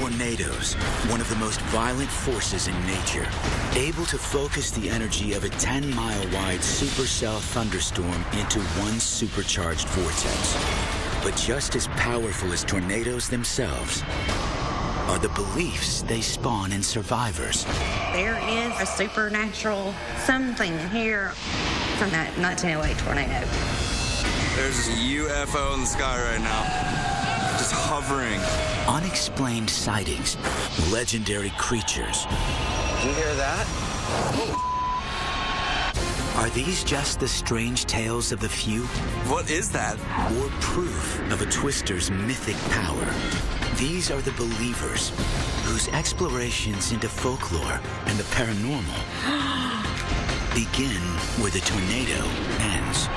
Tornadoes, one of the most violent forces in nature, able to focus the energy of a 10-mile-wide supercell thunderstorm into one supercharged vortex. But just as powerful as tornadoes themselves are the beliefs they spawn in survivors. There is a supernatural something here from that 1908 tornado. There's a UFO in the sky right now, just hovering. Unexplained sightings, legendary creatures. Did you hear that? Are these just the strange tales of the few? What is that? Or proof of a twister's mythic power? These are the believers whose explorations into folklore and the paranormal begin where the tornado ends.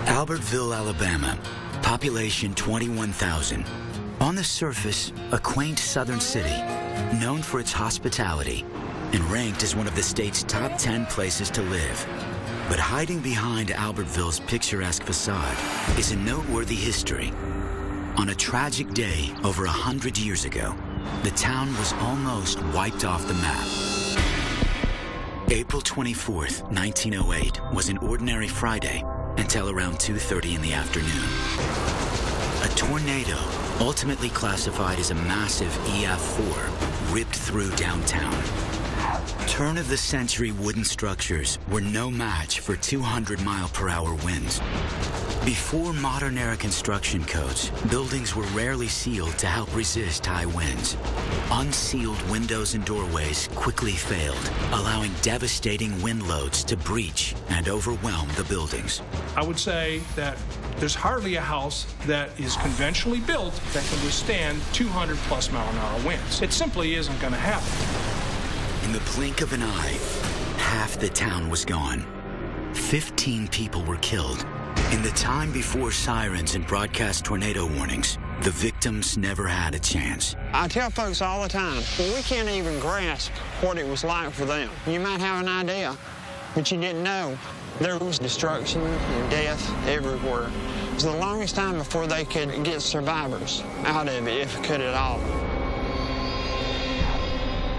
Albertville, Alabama, population 21,000. On the surface, a quaint southern city, known for its hospitality and ranked as one of the state's top 10 places to live. But hiding behind Albertville's picturesque facade is a noteworthy history. On a tragic day over 100 years ago, the town was almost wiped off the map. April 24th, 1908 was an ordinary Friday until around 2:30 in the afternoon. A tornado, ultimately classified as a massive EF4, ripped through downtown. Turn-of-the-century wooden structures were no match for 200-mile-per-hour winds. Before modern-era construction codes, buildings were rarely sealed to help resist high winds. Unsealed windows and doorways quickly failed, allowing devastating wind loads to breach and overwhelm the buildings. I would say that there's hardly a house that is conventionally built that can withstand 200-plus mile-an-hour winds. It simply isn't going to happen. In the blink of an eye, half the town was gone. 15 people were killed. In the time before sirens and broadcast tornado warnings, the victims never had a chance. I tell folks all the time, we can't even grasp what it was like for them. You might have an idea, but you didn't know. There was destruction and death everywhere. It was the longest time before they could get survivors out of it, if it could at all.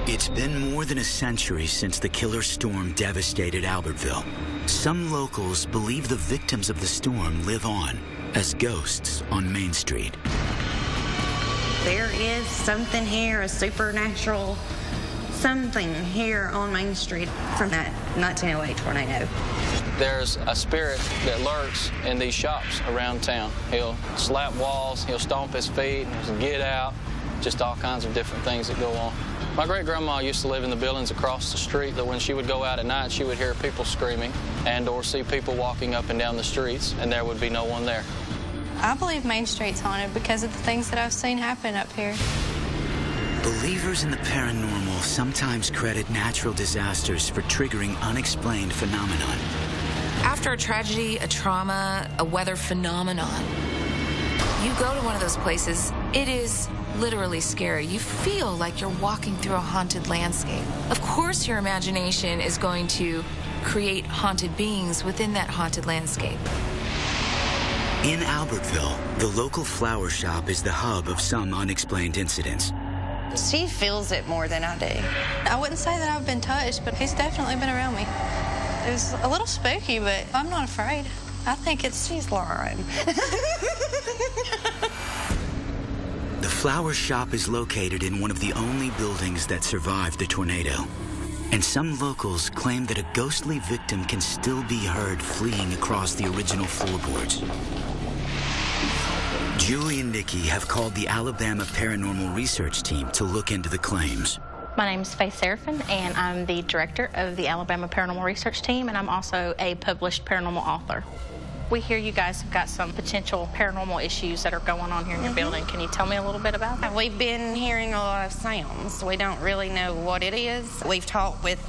It's been more than a century since the killer storm devastated Albertville. Some locals believe the victims of the storm live on as ghosts on Main Street. There is something here, a supernatural something here on Main Street from that 1908 tornado. There's a spirit that lurks in these shops around town. He'll slap walls, he'll stomp his feet, he'll get out, just all kinds of different things that go on. My great-grandma used to live in the buildings across the street, that when she would go out at night, she would hear people screaming and or see people walking up and down the streets, and there would be no one there. I believe Main Street's haunted because of the things that I've seen happen up here. Believers in the paranormal sometimes credit natural disasters for triggering unexplained phenomenon. After a tragedy, a trauma, a weather phenomenon, you go to one of those places, it is literally scary. You feel like you're walking through a haunted landscape. Of course, your imagination is going to create haunted beings within that haunted landscape. In Albertville, the local flower shop is the hub of some unexplained incidents. She feels it more than I do. I wouldn't say that I've been touched, but he's definitely been around me. It was a little spooky, but I'm not afraid. I think she's lying. The flower shop is located in one of the only buildings that survived the tornado. And some locals claim that a ghostly victim can still be heard fleeing across the original floorboards. Julie and Nikki have called the Alabama Paranormal Research Team to look into the claims. My name is Faith Seraphin, and I'm the director of the Alabama Paranormal Research Team, and I'm also a published paranormal author. We hear you guys have got some potential paranormal issues that are going on here in your building. Can you tell me a little bit about that? We've been hearing a lot of sounds. We don't really know what it is. We've talked with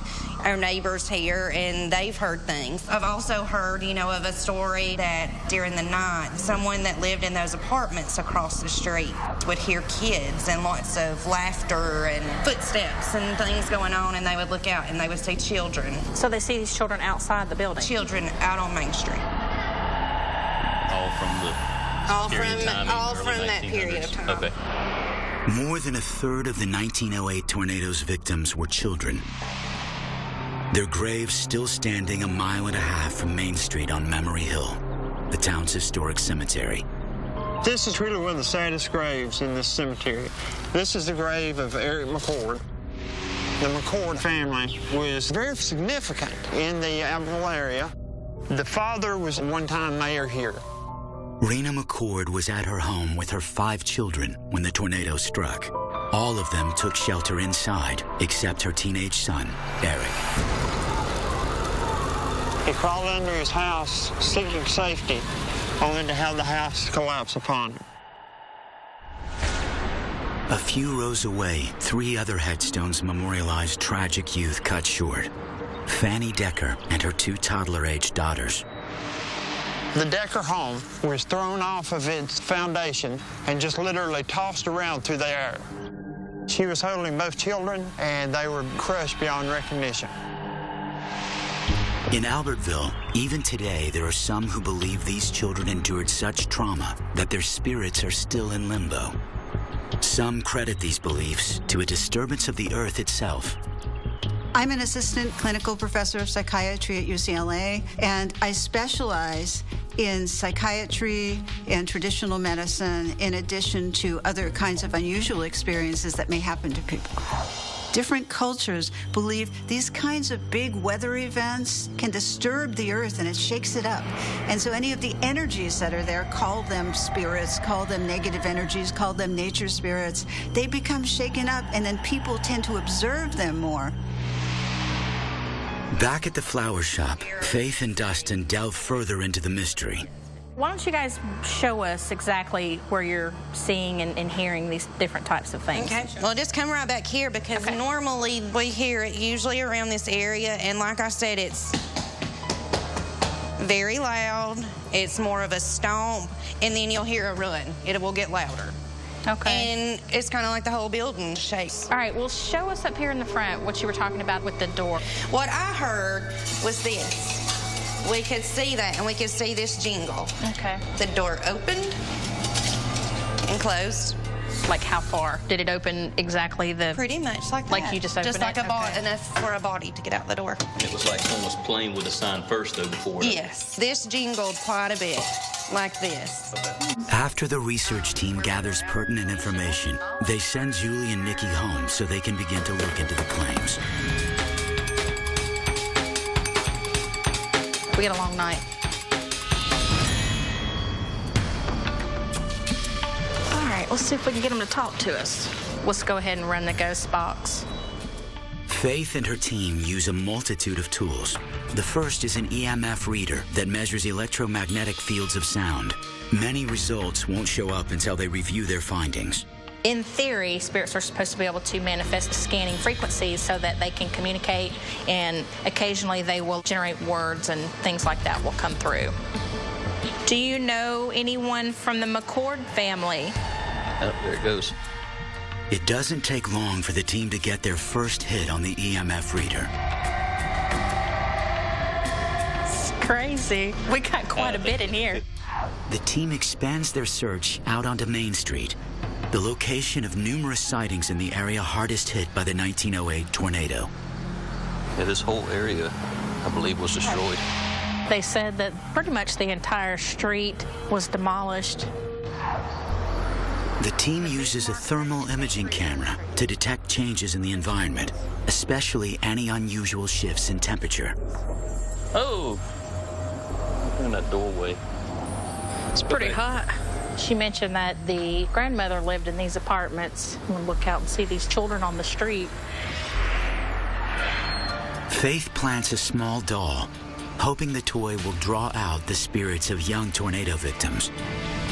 our neighbors here, and they've heard things. I've also heard, of a story that during the night, someone that lived in those apartments across the street would hear kids and lots of laughter and footsteps and things going on, and they would look out and they would see children. So they see these children outside the building? Children out on Main Street. All from that period of time. Okay. More than a third of the 1908 tornado's victims were children. Their graves still standing 1.5 miles from Main Street on Memory Hill, the town's historic cemetery. This is really one of the saddest graves in this cemetery. This is the grave of Eric McCord. The McCord family was very significant in the Abbeville area. The father was one-time mayor here. Rena McCord was at her home with her 5 children when the tornado struck. All of them took shelter inside, except her teenage son, Eric. He crawled under his house, seeking safety, only to have the house collapse upon him. A few rows away, 3 other headstones memorialize tragic youth cut short. Fanny Decker and her 2 toddler-aged daughters. The Decker home was thrown off of its foundation and just literally tossed around through the air. She was holding both children, and they were crushed beyond recognition. In Albertville, even today, there are some who believe these children endured such trauma that their spirits are still in limbo. Some credit these beliefs to a disturbance of the earth itself. I'm an assistant clinical professor of psychiatry at UCLA, and I specialize in psychiatry and traditional medicine in addition to other kinds of unusual experiences that may happen to people. Different cultures believe these kinds of big weather events can disturb the earth and it shakes it up. And so any of the energies that are there, call them spirits, call them negative energies, call them nature spirits, they become shaken up, and then people tend to observe them more. Back at the flower shop, Faith and Dustin delve further into the mystery. Why don't you guys show us exactly where you're seeing and hearing these different types of things? Okay. Well, just come right back here because normally we hear it usually around this area, and like I said, it's very loud. It's more of a stomp, and then you'll hear a run. It will get louder. Okay. And it's kind of like the whole building shakes. All right, well, show us up here in the front what you were talking about with the door. What I heard was this. We could see that, and we could see this jingle. Okay. The door opened and closed. Like how far? Did it open exactly the... Pretty much like that. Like you just opened it? Just like enough for a body to get out the door. It was like someone was playing with the sign first, though, before. Yes. This jingled quite a bit, like this. After the research team gathers pertinent information, they send Julie and Nikki home so they can begin to look into the claims. We had a long night. All right, let's see if we can get them to talk to us. Let's go ahead and run the ghost box. Faith and her team use a multitude of tools. The first is an EMF reader that measures electromagnetic fields of sound. Many results won't show up until they review their findings. In theory, spirits are supposed to be able to manifest scanning frequencies so that they can communicate, and occasionally they will generate words and things like that will come through. Do you know anyone from the McCord family? Oh, there it goes. It doesn't take long for the team to get their first hit on the EMF reader. It's crazy. We got quite a bit in here. The team expands their search out onto Main Street, the location of numerous sightings in the area hardest hit by the 1908 tornado. Yeah, this whole area, I believe, was destroyed. They said that pretty much the entire street was demolished. The team uses a thermal imaging camera to detect changes in the environment, especially any unusual shifts in temperature. Oh! In that doorway. It's pretty hot. She mentioned that the grandmother lived in these apartments. We'll look out and see these children on the street. Faith plants a small doll, hoping the toy will draw out the spirits of young tornado victims.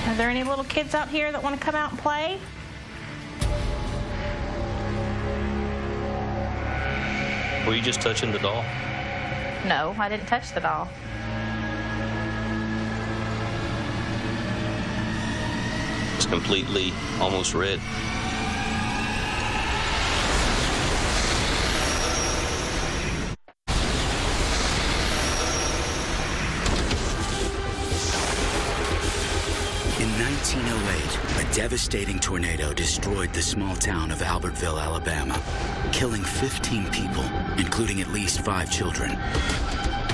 Are there any little kids out here that want to come out and play? Were you just touching the doll? No, I didn't touch the doll. It's completely almost red. In 1908, a devastating tornado destroyed the small town of Albertville, Alabama, killing 15 people, including at least 5 children.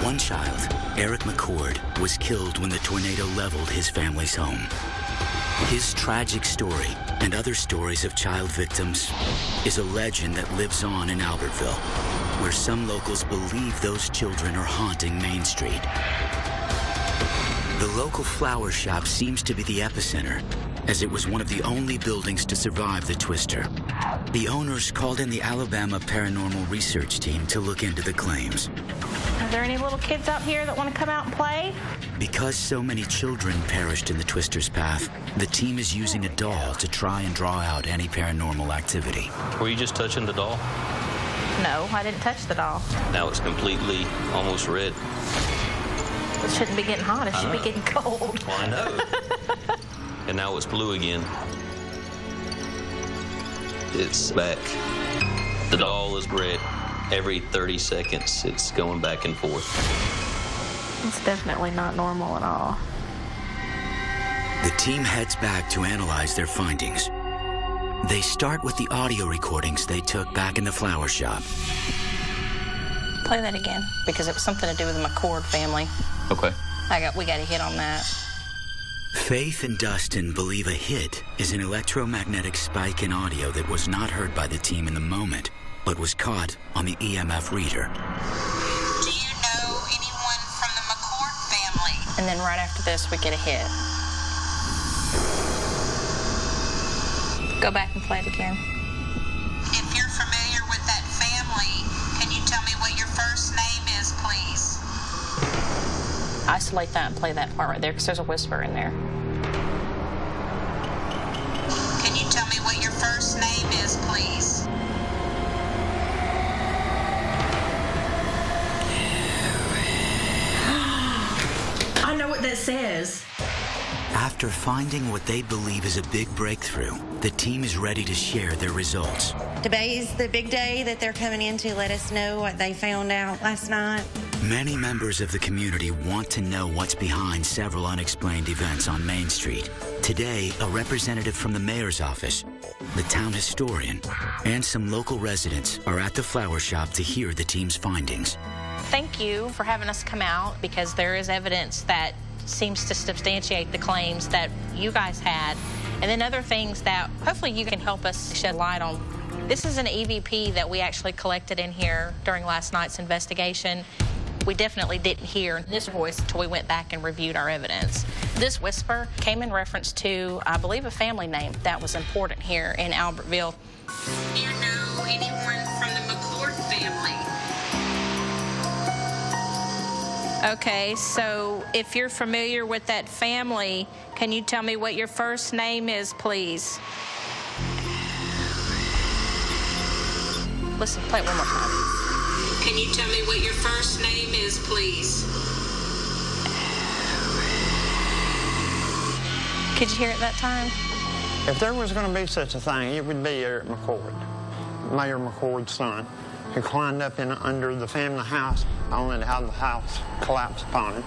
One child, Eric McCord, was killed when the tornado leveled his family's home. His tragic story, and other stories of child victims, is a legend that lives on in Albertville, where some locals believe those children are haunting Main Street. The local flower shop seems to be the epicenter, as it was one of the only buildings to survive the twister. The owners called in the Alabama Paranormal Research Team to look into the claims. Are there any little kids out here that want to come out and play? Because so many children perished in the twister's path, the team is using a doll to try and draw out any paranormal activity. Were you just touching the doll? No, I didn't touch the doll. Now it's completely almost red. It shouldn't be getting hot. It should be getting cold. Well, I know. And now it's blue again. It's back. The doll is red. Every 30 seconds, it's going back and forth. It's definitely not normal at all. The team heads back to analyze their findings. They start with the audio recordings they took back in the flower shop. Play that again, because it was something to do with the McCord family. Okay. We got a hit on that. Faith and Dustin believe a hit is an electromagnetic spike in audio that was not heard by the team in the moment, but was caught on the EMF reader. Do you know anyone from the McCord family? And then right after this, we get a hit. Go back and play it again. If you're familiar with that family, can you tell me what your first name is, please? Isolate that and play that part right there, because there's a whisper in there. Can you tell me what your first name is, please? I know what that says. After finding what they believe is a big breakthrough, the team is ready to share their results. Today is the big day that they're coming in to let us know what they found out last night. Many members of the community want to know what's behind several unexplained events on Main Street. Today, a representative from the mayor's office, the town historian, and some local residents are at the flower shop to hear the team's findings. Thank you for having us come out, because there is evidence that seems to substantiate the claims that you guys had, and then other things that hopefully you can help us shed light on. This is an EVP that we actually collected in here during last night's investigation. We definitely didn't hear this voice until we went back and reviewed our evidence. This whisper came in reference to, I believe, a family name that was important here in Albertville. Do you know anyone from the McCord family? Okay, so if you're familiar with that family, can you tell me what your first name is, please? Listen, play it one more time. Can you tell me what your first name is, please? Could you hear it that time? If there was going to be such a thing, it would be Eric McCord, Mayor McCord's son, who climbed up in under the family house only to have the house collapse upon him.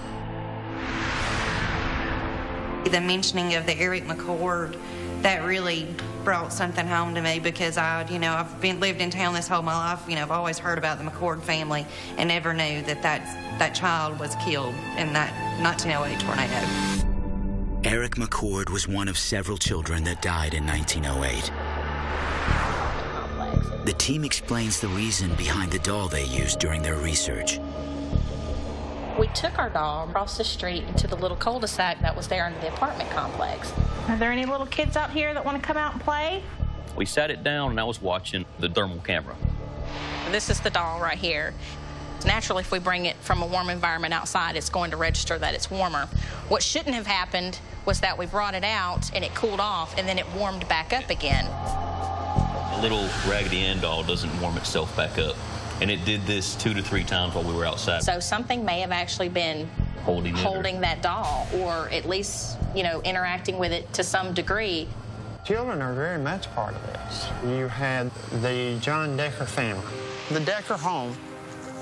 The mentioning of the Eric McCord, that really brought something home to me, because I've lived in town this whole my life. I've always heard about the McCord family and never knew that child was killed in that 1908 tornado. Eric McCord was one of several children that died in 1908. The team explains the reason behind the doll they used during their research. We took our doll across the street into the little cul-de-sac that was there under the apartment complex. Are there any little kids out here that want to come out and play? We sat it down and I was watching the thermal camera. This is the doll right here. Naturally, if we bring it from a warm environment outside, it's going to register that it's warmer. What shouldn't have happened was that we brought it out and it cooled off and then it warmed back up again. A little Raggedy Ann doll doesn't warm itself back up. And it did this 2 to 3 times while we were outside. So something may have actually been holding that doll, or at least, you know, interacting with it to some degree. Children are very much part of this. You had the John Decker family. The Decker home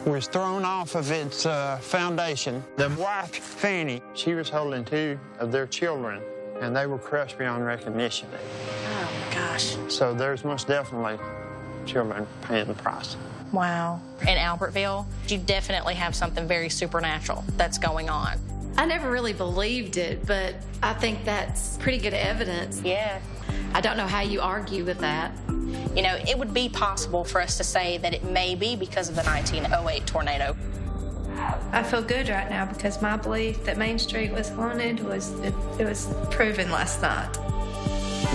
was thrown off of its foundation. The wife, Fanny, she was holding 2 of their children, and they were crushed beyond recognition. Oh, my gosh. So there's most definitely children paying the price. Wow. In Albertville, you definitely have something very supernatural that's going on. I never really believed it, but I think that's pretty good evidence. Yeah. I don't know how you argue with that. You know, it would be possible for us to say that it may be because of the 1908 tornado. I feel good right now because my belief that Main Street was haunted was proven last night.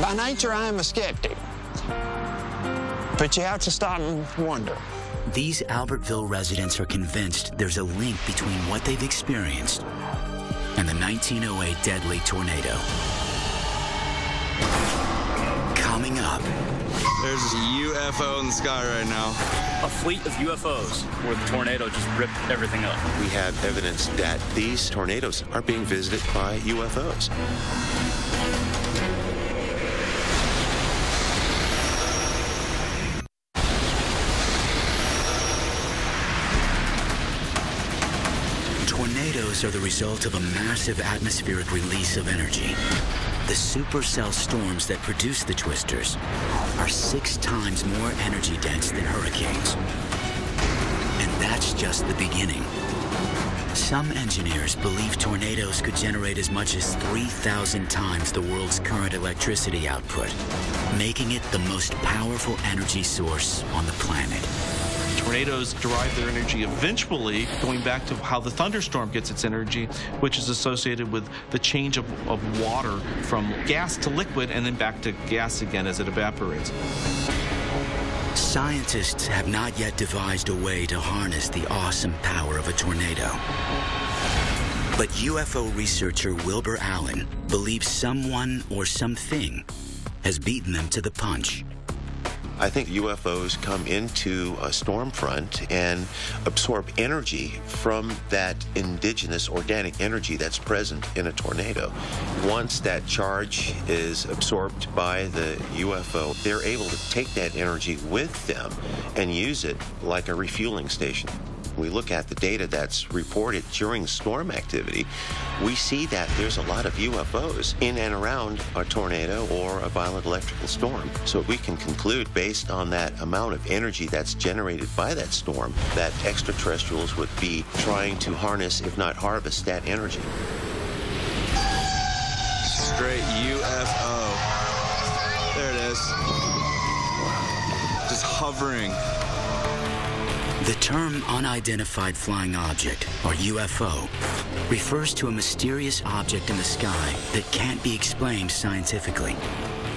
By nature, I am a skeptic. But you have to stop and wonder. These Albertville residents are convinced there's a link between what they've experienced and the 1908 deadly tornado. Coming up. There's a UFO in the sky right now. A fleet of UFOs where the tornado just ripped everything up. We have evidence that these tornadoes are being visited by UFOs. Tornadoes are the result of a massive atmospheric release of energy. The supercell storms that produce the twisters are 6 times more energy dense than hurricanes. And that's just the beginning. Some engineers believe tornadoes could generate as much as 3,000 times the world's current electricity output, making it the most powerful energy source on the planet. Tornadoes derive their energy eventually going back to how the thunderstorm gets its energy, which is associated with the change of water from gas to liquid and then back to gas again as it evaporates. Scientists have not yet devised a way to harness the awesome power of a tornado. But UFO researcher Wilbur Allen believes someone or something has beaten them to the punch. I think UFOs come into a storm front and absorb energy from that indigenous organic energy that's present in a tornado. Once that charge is absorbed by the UFO, they're able to take that energy with them and use it like a refueling station. We look at the data that's reported during storm activity, we see that there's a lot of UFOs in and around a tornado or a violent electrical storm. So we can conclude, based on that amount of energy that's generated by that storm, that extraterrestrials would be trying to harness, if not harvest, that energy. Straight UFO. There it is. Just hovering. The term unidentified flying object, or UFO, refers to a mysterious object in the sky that can't be explained scientifically.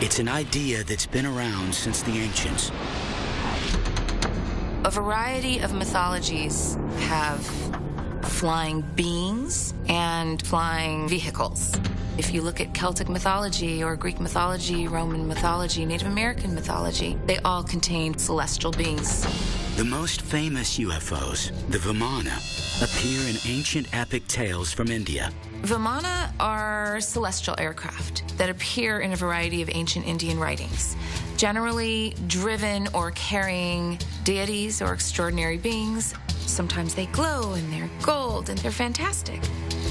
It's an idea that's been around since the ancients. A variety of mythologies have flying beings and flying vehicles. If you look at Celtic mythology or Greek mythology, Roman mythology, Native American mythology, they all contain celestial beings. The most famous UFOs, the Vimana, appear in ancient epic tales from India. Vimana are celestial aircraft that appear in a variety of ancient Indian writings, generally driven or carrying deities or extraordinary beings. Sometimes they glow and they're gold and they're fantastic.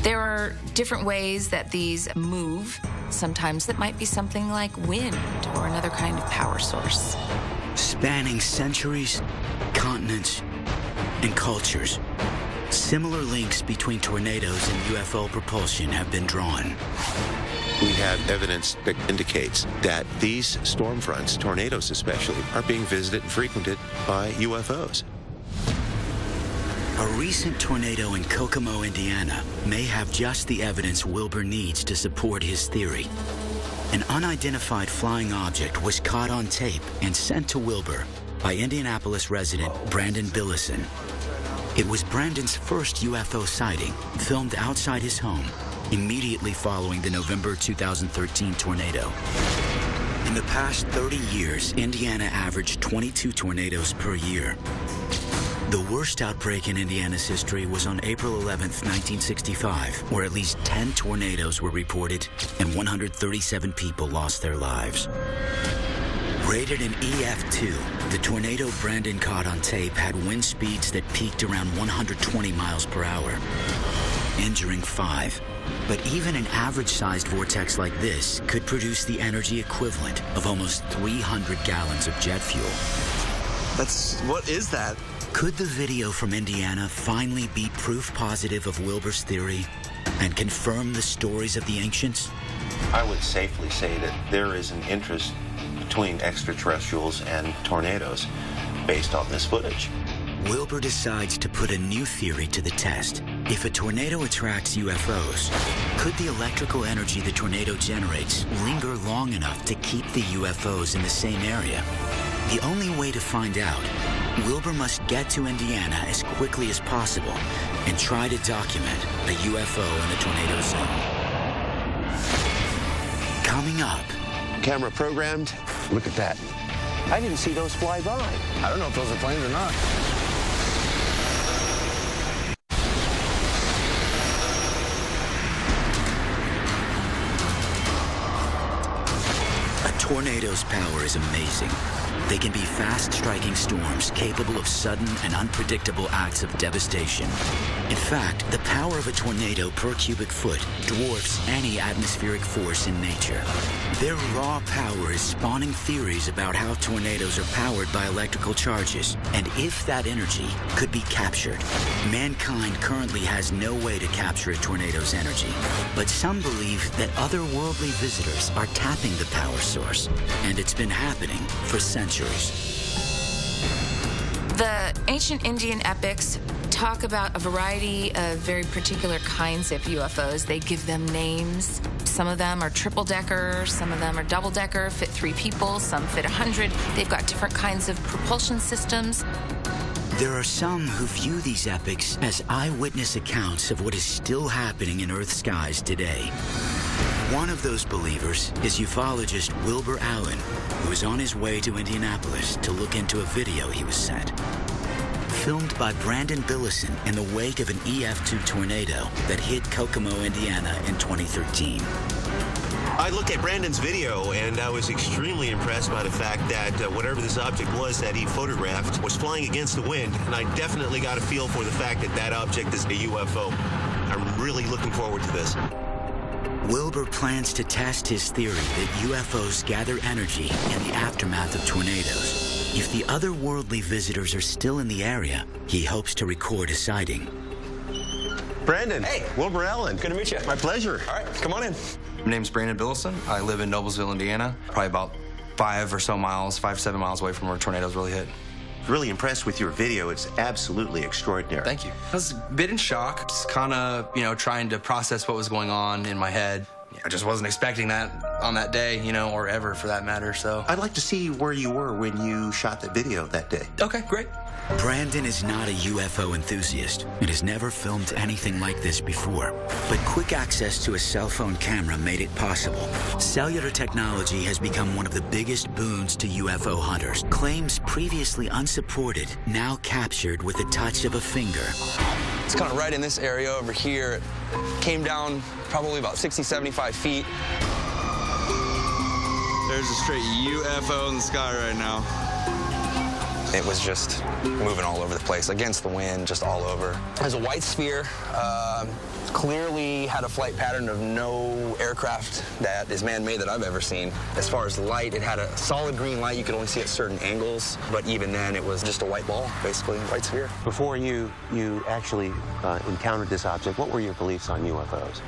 There are different ways that these move. Sometimes it might be something like wind or another kind of power source. Spanning centuries, continents, and cultures, similar links between tornadoes and UFO propulsion have been drawn. We have evidence that indicates that these storm fronts, tornadoes especially, are being visited and frequented by UFOs. A recent tornado in Kokomo, Indiana, may have just the evidence Wilbur needs to support his theory. An unidentified flying object was caught on tape and sent to Wilbur by Indianapolis resident Brandon Billison. It was Brandon's first UFO sighting, filmed outside his home, immediately following the November 2013 tornado. In the past 30 years, Indiana averaged 22 tornadoes per year. The worst outbreak in Indiana's history was on April 11, 1965, where at least 10 tornadoes were reported and 137 people lost their lives. Rated an EF2, the tornado Brandon caught on tape had wind speeds that peaked around 120 miles per hour, injuring 5. But even an average-sized vortex like this could produce the energy equivalent of almost 300 gallons of jet fuel. What is that? Could the video from Indiana finally be proof positive of Wilbur's theory and confirm the stories of the ancients? I would safely say that there is an interest between extraterrestrials and tornadoes based on this footage. Wilbur decides to put a new theory to the test. If a tornado attracts UFOs, could the electrical energy the tornado generates linger long enough to keep the UFOs in the same area? The only way to find out, Wilbur must get to Indiana as quickly as possible and try to document a UFO in the tornado zone. Coming up. Camera programmed. Look at that. I didn't see those fly by. I don't know if those are planes or not. A tornado's power is amazing. They can be fast-striking storms capable of sudden and unpredictable acts of devastation. In fact, the power of a tornado per cubic foot dwarfs any atmospheric force in nature. Their raw power is spawning theories about how tornadoes are powered by electrical charges, and if that energy could be captured. Mankind currently has no way to capture a tornado's energy, but some believe that otherworldly visitors are tapping the power source, and it's been happening for centuries. The ancient Indian epics talk about a variety of very particular kinds of UFOs. They give them names. Some of them are triple-decker, some of them are double-decker, fit 3 people, some fit 100. They've got different kinds of propulsion systems. There are some who view these epics as eyewitness accounts of what is still happening in Earth's skies today. One of those believers is ufologist Wilbur Allen, who is on his way to Indianapolis to look into a video he was sent. Filmed by Brandon Billison in the wake of an EF2 tornado that hit Kokomo, Indiana in 2013. I looked at Brandon's video, and I was extremely impressed by the fact that whatever this object was that he photographed was flying against the wind, and I definitely got a feel for the fact that that object is a UFO. I'm really looking forward to this. Wilbur plans to test his theory that UFOs gather energy in the aftermath of tornadoes. If the otherworldly visitors are still in the area, he hopes to record a sighting. Brandon. Hey. Wilbur Allen. Good to meet you. My pleasure. All right, come on in. My name's Brandon Billison. I live in Noblesville, Indiana, probably about 5 or so miles, 5 to 7 miles away from where tornadoes really hit. Really impressed with your video. It's absolutely extraordinary. Thank you. I was a bit in shock, just kind of, trying to process what was going on in my head. I just wasn't expecting that on that day, or ever for that matter, so. I'd like to see where you were when you shot that video that day. Okay, great. Brandon is not a UFO enthusiast and has never filmed anything like this before. But quick access to a cell phone camera made it possible. Cellular technology has become one of the biggest boons to UFO hunters. Claims previously unsupported, now captured with the touch of a finger. It's kind of right in this area over here. It came down probably about 60, 75 feet. There's a straight UFO in the sky right now. It was just moving all over the place, against the wind, just all over. There's a white sphere, clearly had a flight pattern of no aircraft that is man-made that I've ever seen. As far as light, it had a solid green light you could only see at certain angles, but even then it was just a white ball, basically, white sphere. Before you actually encountered this object, what were your beliefs on UFOs?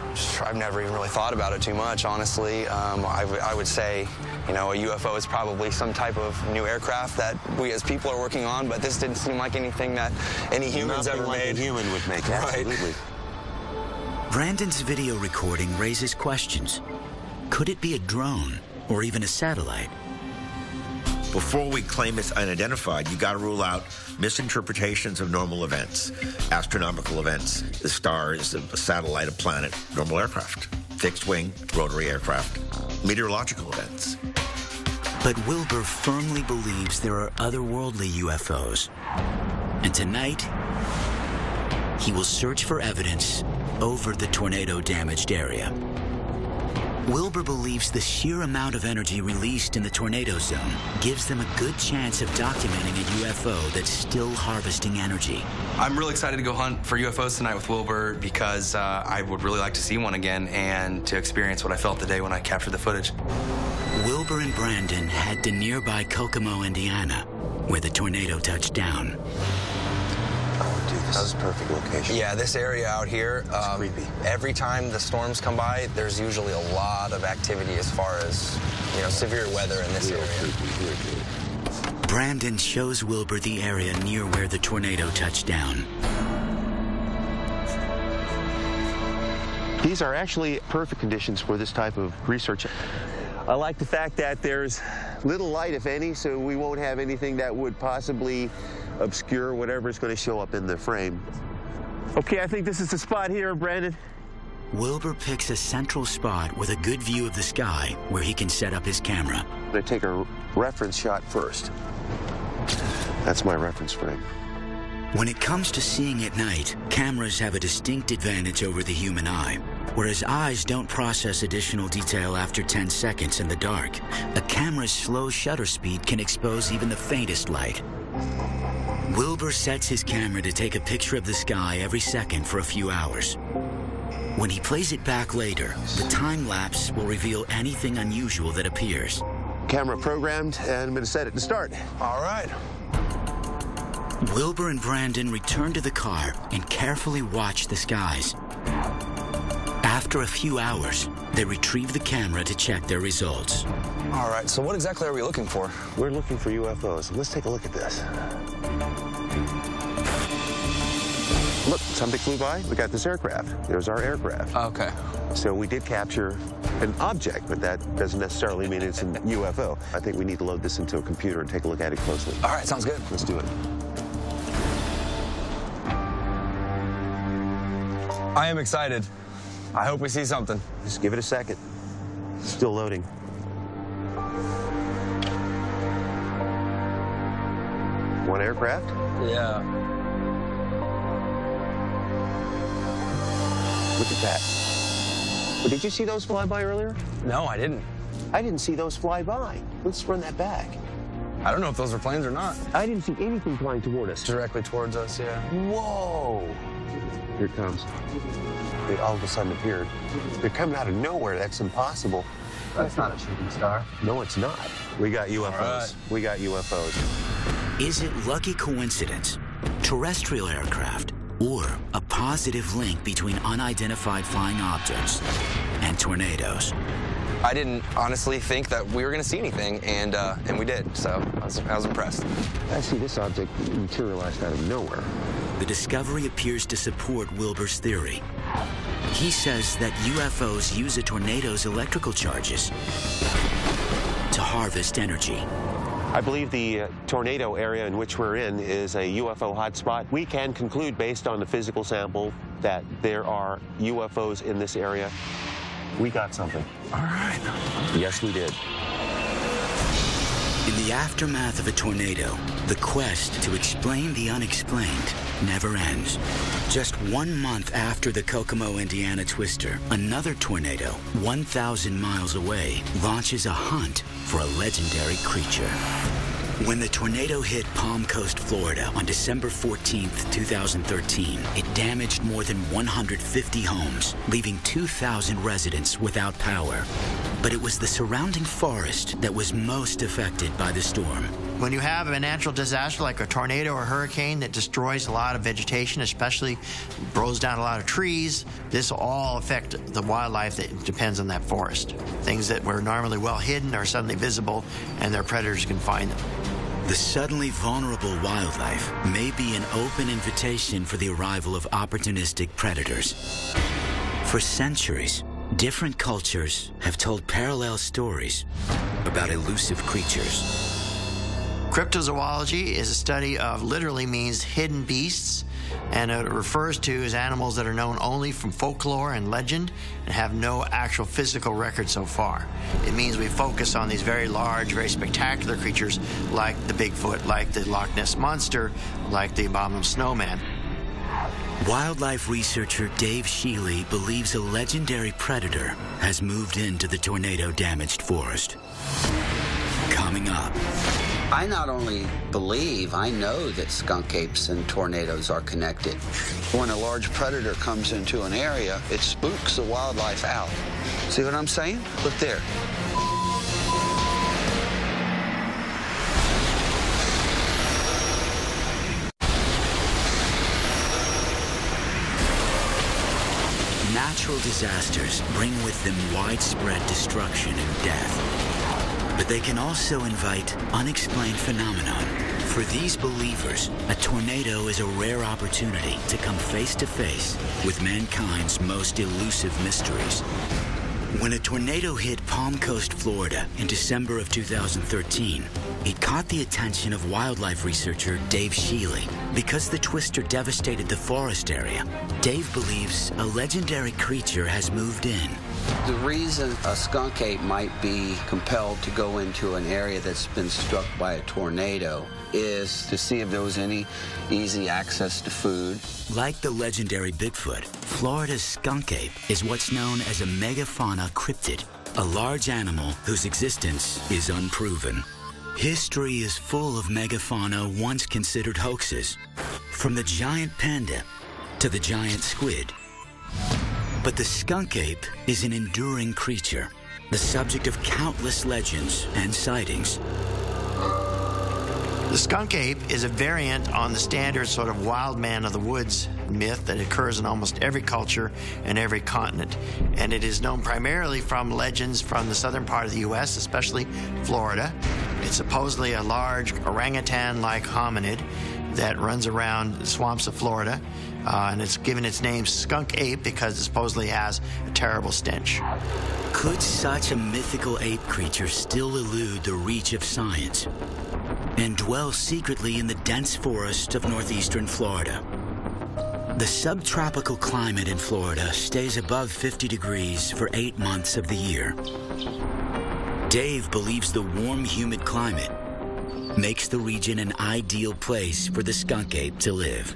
I've never even really thought about it too much, honestly. I would say, a UFO is probably some type of new aircraft that we as people are working on, but this didn't seem like anything that any humans ever like made. A human would make, absolutely. Right. Brandon's video recording raises questions. Could it be a drone or even a satellite? Before we claim it's unidentified, you got to rule out misinterpretations of normal events, astronomical events, the stars, a satellite, a planet, normal aircraft, fixed-wing, rotary aircraft, meteorological events. But Wilbur firmly believes there are otherworldly UFOs. And tonight, he will search for evidence over the tornado-damaged area. Wilbur believes the sheer amount of energy released in the tornado zone gives them a good chance of documenting a UFO that's still harvesting energy. I'm really excited to go hunt for UFOs tonight with Wilbur because I would really like to see one again and to experience what I felt the day when I captured the footage. Wilbur and Brandon head to nearby Kokomo, Indiana, where the tornado touched down. Oh, dude, this is a perfect location. Yeah, this area out here, creepy. Every time the storms come by, there's usually a lot of activity as far as, you know, severe weather in this area. Brandon shows Wilbur the area near where the tornado touched down. These are actually perfect conditions for this type of research. I like the fact that there's little light, if any, so we won't have anything that would possibly obscure whatever's going to show up in the frame. Okay, I think this is the spot here, Brandon. Wilbur picks a central spot with a good view of the sky where he can set up his camera. I'm going to take a reference shot first. That's my reference frame. When it comes to seeing at night, cameras have a distinct advantage over the human eye. Whereas eyes don't process additional detail after 10 seconds in the dark, a camera's slow shutter speed can expose even the faintest light. Wilbur sets his camera to take a picture of the sky every second for a few hours. When he plays it back later, the time lapse will reveal anything unusual that appears. Camera programmed, and I'm going to set it to start. All right. Wilbur and Brandon return to the car and carefully watch the skies. After a few hours, they retrieve the camera to check their results. All right, so what exactly are we looking for? We're looking for UFOs. Let's take a look at this. Look, something flew by. We got this aircraft. There's our aircraft. Okay. So we did capture an object, but that doesn't necessarily mean it's a UFO. I think we need to load this into a computer and take a look at it closely. All right, sounds good. Let's do it. I am excited. I hope we see something. Just give it a second. Still loading. One aircraft? Yeah. Look at that. Well, did you see those fly by earlier? No, I didn't. I didn't see those fly by. Let's run that back. I don't know if those are planes or not. I didn't see anything flying toward us. Directly towards us, yeah. Whoa! Here it comes. It all of a sudden appeared. They're coming out of nowhere. That's impossible. That's not a shooting star. No, it's not. We got UFOs. Right. We got UFOs. Is it lucky coincidence, terrestrial aircraft, or a positive link between unidentified flying objects and tornadoes? I didn't honestly think that we were going to see anything, and we did, so I was impressed. I see this object materialized out of nowhere. The discovery appears to support Wilbur's theory. He says that UFOs use a tornado's electrical charges to harvest energy. I believe the tornado area in which we're in is a UFO hotspot. We can conclude based on the physical sample that there are UFOs in this area. We got something. All right. Yes, we did. In the aftermath of a tornado, the quest to explain the unexplained never ends. Just 1 month after the Kokomo, Indiana twister, another tornado, 1,000 miles away, launches a hunt for a legendary creature. When the tornado hit Palm Coast, Florida on December 14th, 2013, it damaged more than 150 homes, leaving 2,000 residents without power. But it was the surrounding forest that was most affected by the storm. When you have a natural disaster like a tornado or hurricane that destroys a lot of vegetation, especially blows down a lot of trees, this will all affect the wildlife that depends on that forest. Things that were normally well hidden are suddenly visible, and their predators can find them. The suddenly vulnerable wildlife may be an open invitation for the arrival of opportunistic predators. For centuries, different cultures have told parallel stories about elusive creatures. Cryptozoology is a study of, literally means hidden beasts, and it refers to as animals that are known only from folklore and legend and have no actual physical record so far. It means we focus on these very large, very spectacular creatures like the Bigfoot, like the Loch Ness Monster, like the abominable snowman. Wildlife researcher Dave Shealy believes a legendary predator has moved into the tornado-damaged forest. Coming up. I not only believe, I know that skunk apes and tornadoes are connected. When a large predator comes into an area, it spooks the wildlife out. See what I'm saying? Look there. Natural disasters bring with them widespread destruction and death. But they can also invite unexplained phenomenon. For these believers, a tornado is a rare opportunity to come face to face with mankind's most elusive mysteries. When a tornado hit Palm Coast, Florida in December of 2013, it caught the attention of wildlife researcher Dave Shealy. Because the twister devastated the forest area, Dave believes a legendary creature has moved in. The reason a skunk ape might be compelled to go into an area that's been struck by a tornado is to see if there was any easy access to food. Like the legendary Bigfoot, Florida's skunk ape is what's known as a megafauna cryptid, a large animal whose existence is unproven. History is full of megafauna once considered hoaxes, from the giant panda to the giant squid. But the skunk ape is an enduring creature, the subject of countless legends and sightings. The skunk ape is a variant on the standard sort of wild man of the woods myth that occurs in almost every culture and every continent. And it is known primarily from legends from the southern part of the U.S., especially Florida. It's supposedly a large orangutan-like hominid that runs around the swamps of Florida. And it's given its name skunk ape because it supposedly has a terrible stench. Could such a mythical ape creature still elude the reach of science and dwell secretly in the dense forest of northeastern Florida? The subtropical climate in Florida stays above 50 degrees for 8 months of the year. Dave believes the warm, humid climate makes the region an ideal place for the skunk ape to live.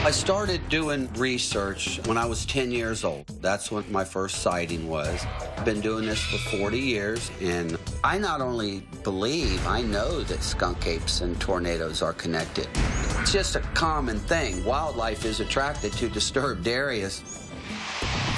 I started doing research when I was 10 years old. That's when my first sighting was. I've been doing this for 40 years, and I not only believe, I know that skunk apes and tornadoes are connected. It's just a common thing. Wildlife is attracted to disturbed areas.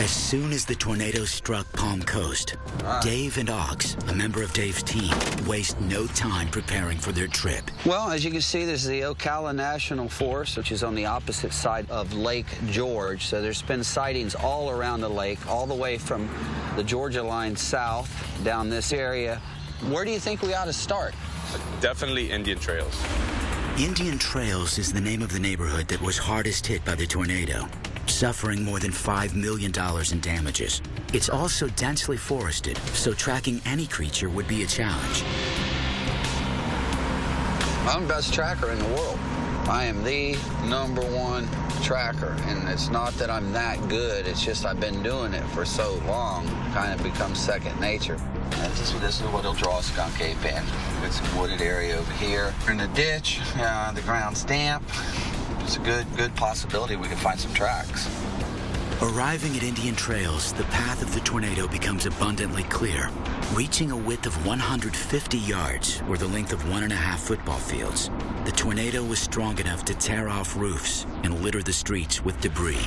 As soon as the tornado struck Palm Coast, Dave and Ox, a member of Dave's team, waste no time preparing for their trip. Well, as you can see, this is the Ocala National Forest, which is on the opposite side of Lake George. So there's been sightings all around the lake, all the way from the Georgia line south down this area. Where do you think we ought to start? Definitely Indian Trails. Indian Trails is the name of the neighborhood that was hardest hit by the tornado, suffering more than $5 million in damages. It's also densely forested, so tracking any creature would be a challenge. I'm the best tracker in the world. I am the #1 tracker, and it's not that I'm that good, it's just I've been doing it for so long, kind of becomes second nature. And this is what will draw a skunk ape in. It's a wooded area over here. In the ditch, the ground's damp. It's a good possibility we could find some tracks. Arriving at Indian Trails, the path of the tornado becomes abundantly clear, reaching a width of 150 yards, or the length of 1.5 football fields. The tornado was strong enough to tear off roofs and litter the streets with debris.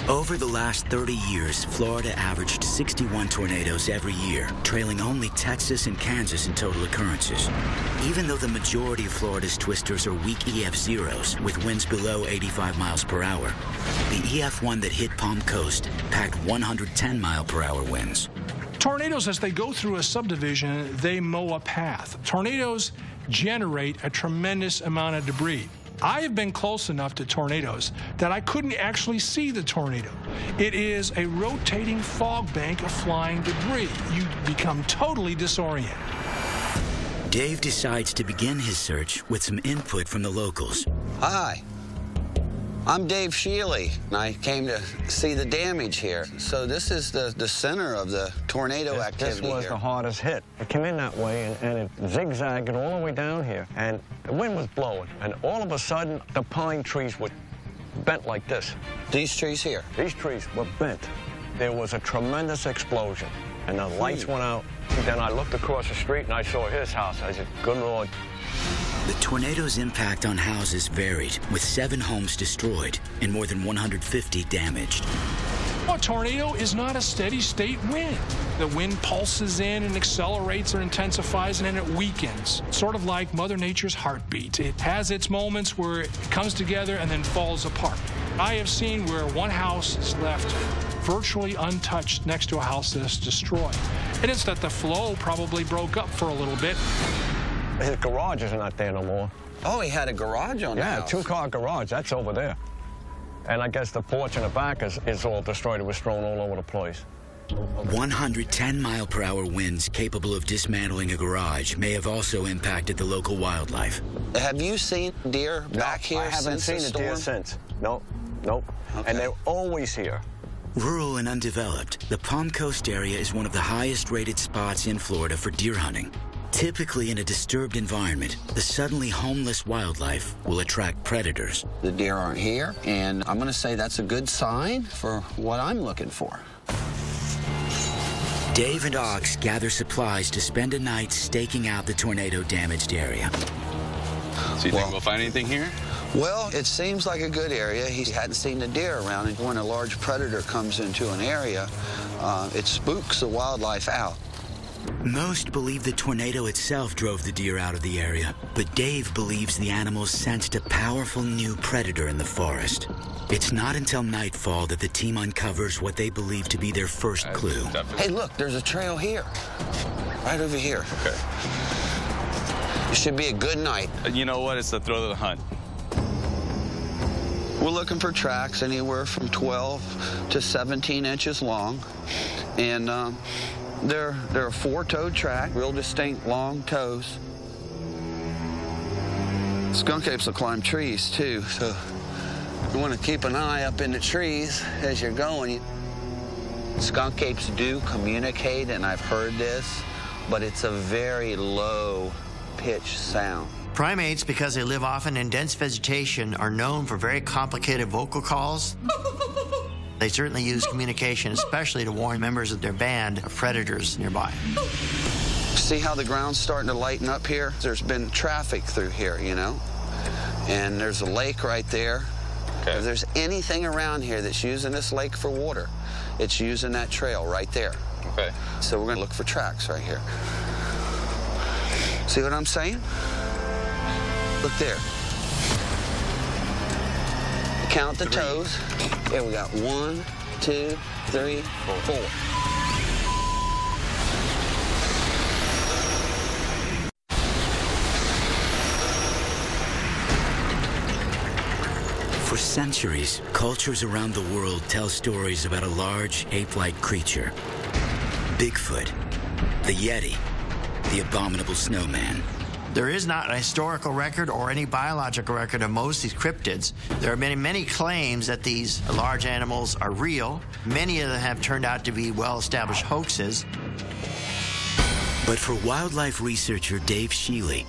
Over the last 30 years, Florida averaged 61 tornadoes every year, trailing only Texas and Kansas in total occurrences. Even though the majority of Florida's twisters are weak EF zeros with winds below 85 miles per hour, the EF1 that hit Palm Coast packed 110 mile per hour winds. Tornadoes, as they go through a subdivision, they mow a path. Tornadoes generate a tremendous amount of debris. I have been close enough to tornadoes that I couldn't actually see the tornado. It is a rotating fog bank of flying debris. You become totally disoriented. Dave decides to begin his search with some input from the locals. Hi, I'm Dave Sheely, and I came to see the damage here. So this is the center of the tornado activity This was here. the hardest hit. It came in that way, and it zigzagged all the way down here, and the wind was blowing, and all of a sudden, the pine trees were bent like this. These trees here? These trees were bent. There was a tremendous explosion, and the lights went out. Then I looked across the street, and I saw his house. I said, good Lord. The tornado's impact on houses varied, with 7 homes destroyed and more than 150 damaged. A tornado is not a steady state wind. The wind pulses in and accelerates or intensifies, and then it weakens, sort of like Mother Nature's heartbeat. It has its moments where it comes together and then falls apart. I have seen where one house is left virtually untouched next to a house that is destroyed. And it's that the flow probably broke up for a little bit. His garage is not there no more. Oh, he had a garage on the house? Yeah, 2-car garage. That's over there. And I guess the porch in the back is all destroyed. It was thrown all over the place. 110-mile-per-hour winds capable of dismantling a garage may have also impacted the local wildlife. Have you seen deer back here I haven't since seen the a deer storm? since. Nope. Okay. And they're always here. Rural and undeveloped, the Palm Coast area is one of the highest-rated spots in Florida for deer hunting. Typically in a disturbed environment, the suddenly homeless wildlife will attract predators. The deer aren't here, and I'm going to say that's a good sign for what I'm looking for. Dave and Ox gather supplies to spend a night staking out the tornado-damaged area. So you think we'll find anything here? Well, it seems like a good area. He hadn't seen the deer around, and when a large predator comes into an area, it spooks the wildlife out. Most believe the tornado itself drove the deer out of the area, but Dave believes the animals sensed a powerful new predator in the forest. It's not until nightfall that the team uncovers what they believe to be their first clue. Hey, look, there's a trail here. Right over here. Okay. It should be a good night. You know what? It's the thrill of the hunt. We're looking for tracks anywhere from 12 to 17 inches long. And they're a 4-toed track, real distinct long toes. Skunk apes will climb trees too, so you want to keep an eye up in the trees as you're going. Skunk apes do communicate, and I've heard this, but it's a very low pitch sound. Primates, because they live often in dense vegetation, are known for very complicated vocal calls. They certainly use communication, especially to warn members of their band of predators nearby. See how the ground's starting to lighten up here? There's been traffic through here, you know? And there's a lake right there. Okay. If there's anything around here that's using this lake for water, it's using that trail right there. Okay. So we're gonna look for tracks right here. See what I'm saying? Look there. Count the toes. Here we got 1, 2, 3, 4. For centuries, cultures around the world tell stories about a large ape-like creature. Bigfoot, the Yeti, the abominable snowman. There is not a historical record or any biological record of most of these cryptids. There have been many claims that these large animals are real. Many of them have turned out to be well-established hoaxes. But for wildlife researcher Dave Sheely,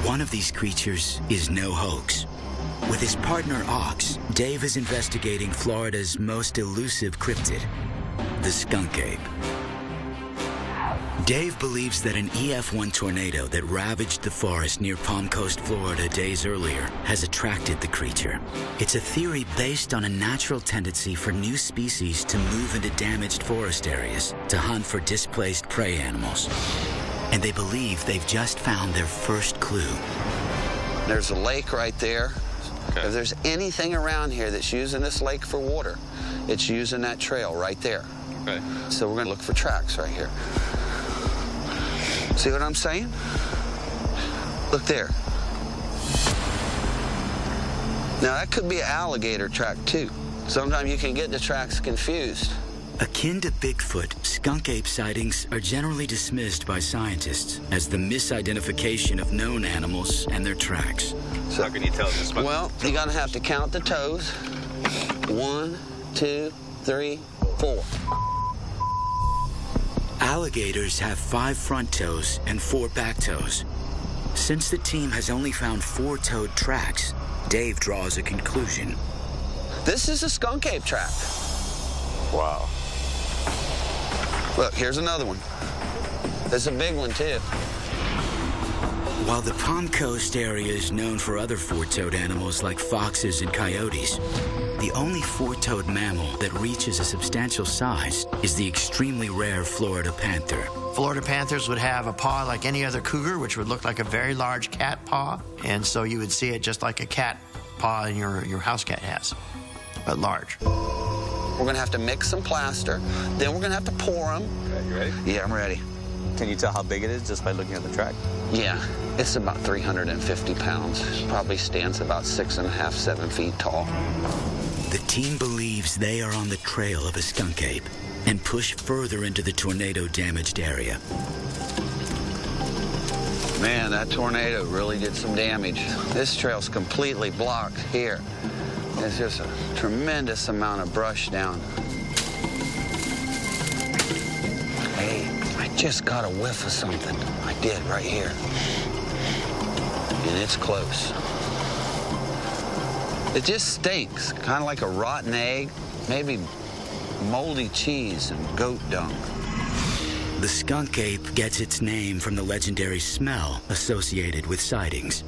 one of these creatures is no hoax. With his partner Ox, Dave is investigating Florida's most elusive cryptid, the skunk ape. Dave believes that an EF1 tornado that ravaged the forest near Palm Coast, Florida days earlier has attracted the creature. It's a theory based on a natural tendency for new species to move into damaged forest areas to hunt for displaced prey animals. And they believe they've just found their first clue. There's a lake right there. Okay. If there's anything around here that's using this lake for water, it's using that trail right there. Okay. So we're gonna look for tracks right here. See what I'm saying? Look there. Now that could be an alligator track too. Sometimes you can get the tracks confused. Akin to Bigfoot, skunk ape sightings are generally dismissed by scientists as the misidentification of known animals and their tracks. So how can you tell this? Well, you're going to have to count the toes. 1, 2, 3, 4. Alligators have 5 front toes and 4 back toes. Since the team has only found 4-toed tracks, Dave draws a conclusion. This is a skunk ape track. Wow. Look, here's another one. There's a big one, too. While the Palm Coast area is known for other 4-toed animals like foxes and coyotes, the only 4-toed mammal that reaches a substantial size is the extremely rare Florida panther. Florida panthers would have a paw like any other cougar, which would look like a very large cat paw. And so you would see it just like a cat paw in your house cat has, but large. We're going to have to mix some plaster. Then we're going to have to pour them. Okay, you ready? Yeah, I'm ready. Can you tell how big it is just by looking at the track? Yeah, it's about 350 pounds. Probably stands about 6.5, 7 feet tall. The team believes they are on the trail of a skunk ape and push further into the tornado-damaged area. Man, that tornado really did some damage. This trail's completely blocked here. There's just a tremendous amount of brush down. Hey, I just got a whiff of something. I did, right here. And it's close. It just stinks, kind of like a rotten egg, maybe moldy cheese and goat dung. The skunk ape gets its name from the legendary smell associated with sightings.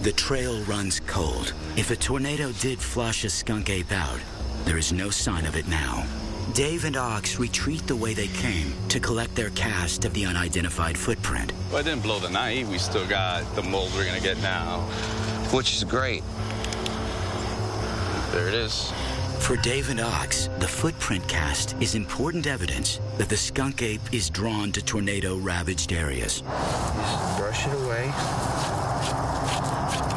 The trail runs cold. If a tornado did flush a skunk ape out, there is no sign of it now. Dave and Ox retreat the way they came to collect their cast of the unidentified footprint. Well, it didn't blow the night. We still got the mold we're going to get now. Which is great. There it is. For Dave and Ox, the footprint cast is important evidence that the skunk ape is drawn to tornado-ravaged areas. Just brush it away.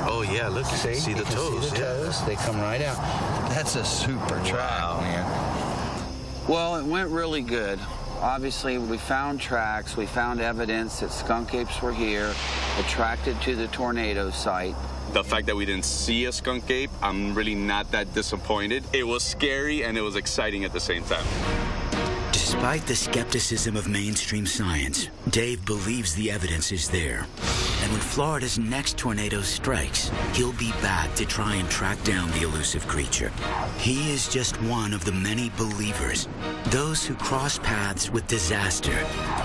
Oh, yeah, look, see the toes. See the toes. They come right out. That's a super track, man. Well, it went really good. Obviously, we found tracks. We found evidence that skunk apes were here, attracted to the tornado site. The fact that we didn't see a skunk ape, I'm really not that disappointed. It was scary and it was exciting at the same time. Despite the skepticism of mainstream science, Dave believes the evidence is there. And when Florida's next tornado strikes, he'll be back to try and track down the elusive creature. He is just one of the many believers, those who cross paths with disaster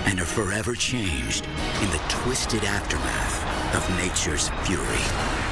and are forever changed in the twisted aftermath of nature's fury.